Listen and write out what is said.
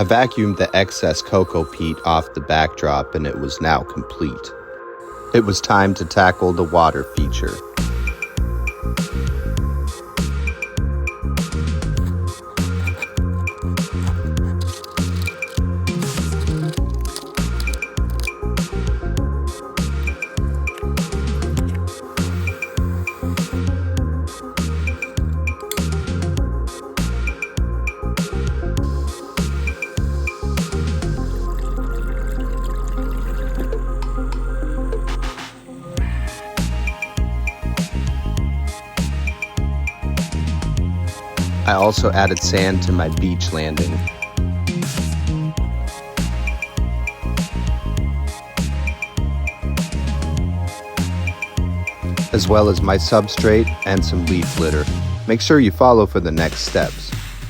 I vacuumed the excess cocoa peat off the backdrop and it was now complete. It was time to tackle the water feature. I also added sand to my beach landing. As well as my substrate and some leaf litter. Make sure you follow for the next steps.